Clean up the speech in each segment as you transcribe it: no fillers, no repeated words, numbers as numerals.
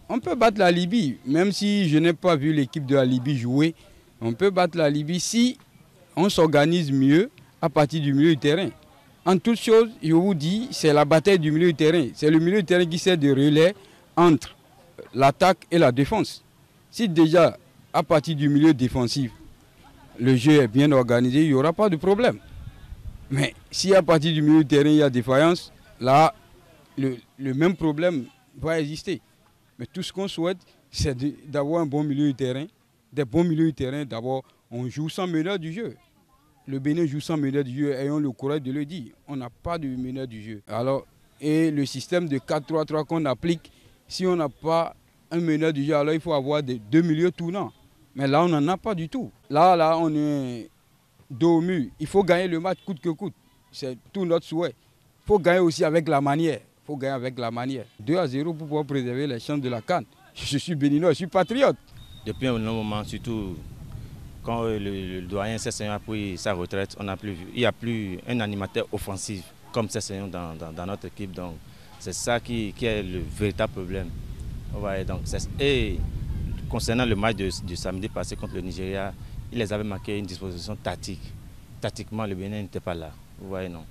on peut battre la Libye, même si je n'ai pas vu l'équipe de la Libye jouer. On peut battre la Libye si on s'organise mieux à partir du milieu du terrain. En toute chose, je vous dis, c'est la bataille du milieu du terrain. C'est le milieu du terrain qui sert de relais entre l'attaque et la défense. Si déjà, à partir du milieu défensif, le jeu est bien organisé, il n'y aura pas de problème. Mais si à partir du milieu du terrain, il y a défaillance, là, le même problème va exister. Mais tout ce qu'on souhaite, c'est d'avoir un bon milieu du terrain. Des bons milieux du terrain, d'abord, on joue sans meneur du jeu. Le Bénin joue sans meneur du jeu, ayons le courage de le dire. On n'a pas de meneur du jeu. Alors, et le système de 4-3-3 qu'on applique, si on n'a pas un meneur du jeu, alors il faut avoir deux milieux tournants. Mais là, on n'en a pas du tout. Là, on est dos au mur. Il faut gagner le match coûte que coûte. C'est tout notre souhait. Il faut gagner aussi avec la manière. 2-0 pour pouvoir préserver les chances de la CAN. Je suis béninois, je suis patriote. Depuis un long moment, surtout quand le doyen Sessignon a pris sa retraite, il n'y a plus un animateur offensif comme Sessignon dans notre équipe. Donc c'est ça qui est le véritable problème. Ouais, donc, et concernant le match du samedi passé contre le Nigeria, il les avait marqué une disposition tactique. Tactiquement, le Bénin n'était pas là. Vous voyez, non.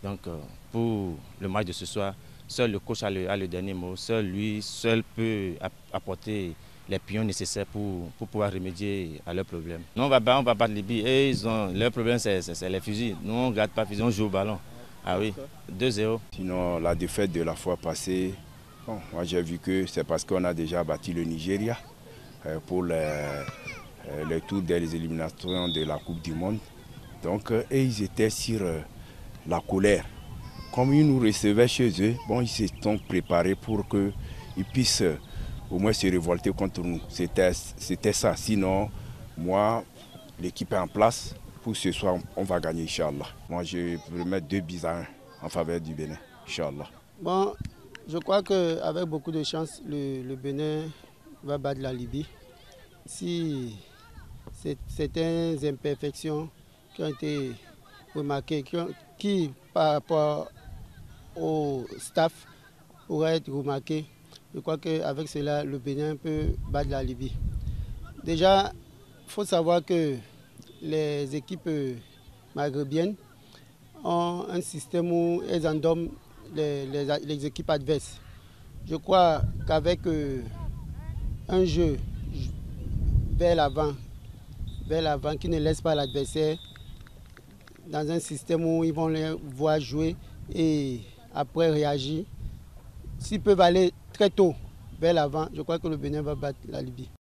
Donc pour le match de ce soir, seul le coach a le dernier mot. Seul peut apporter les pions nécessaires pour pouvoir remédier à leurs problèmes. Nous, on va battre les Libye et leur problème, c'est les fusils. Nous, on ne garde pas fusils, on joue au ballon. Ah oui, 2-0. Sinon, la défaite de la fois passée, bon, moi j'ai vu que c'est parce qu'on a déjà battu le Nigeria pour les tours des éliminations de la Coupe du Monde. Donc, et ils étaient sur la colère. Comme ils nous recevaient chez eux, bon, ils se sont préparés pour qu'ils puissent au moins se révolter contre nous. C'était ça. Sinon, moi, l'équipe est en place. Pour ce soir, on va gagner, Inch'Allah. Moi, je vais mettre 2-1 en faveur du Bénin, Inch'Allah. Bon, je crois qu'avec beaucoup de chance, le Bénin va battre la Libye. Si certaines imperfections qui ont été remarquées, qui par rapport au staff pourraient être remarquées, je crois qu'avec cela, le Bénin peut battre la Libye. Déjà, il faut savoir que les équipes maghrébiennes ont un système où elles endorment les équipes adverses. Je crois qu'avec un jeu vers l'avant qui ne laisse pas l'adversaire dans un système où ils vont les voir jouer et après réagir, s'ils peuvent aller très tôt vers l'avant, je crois que le Bénin va battre la Libye.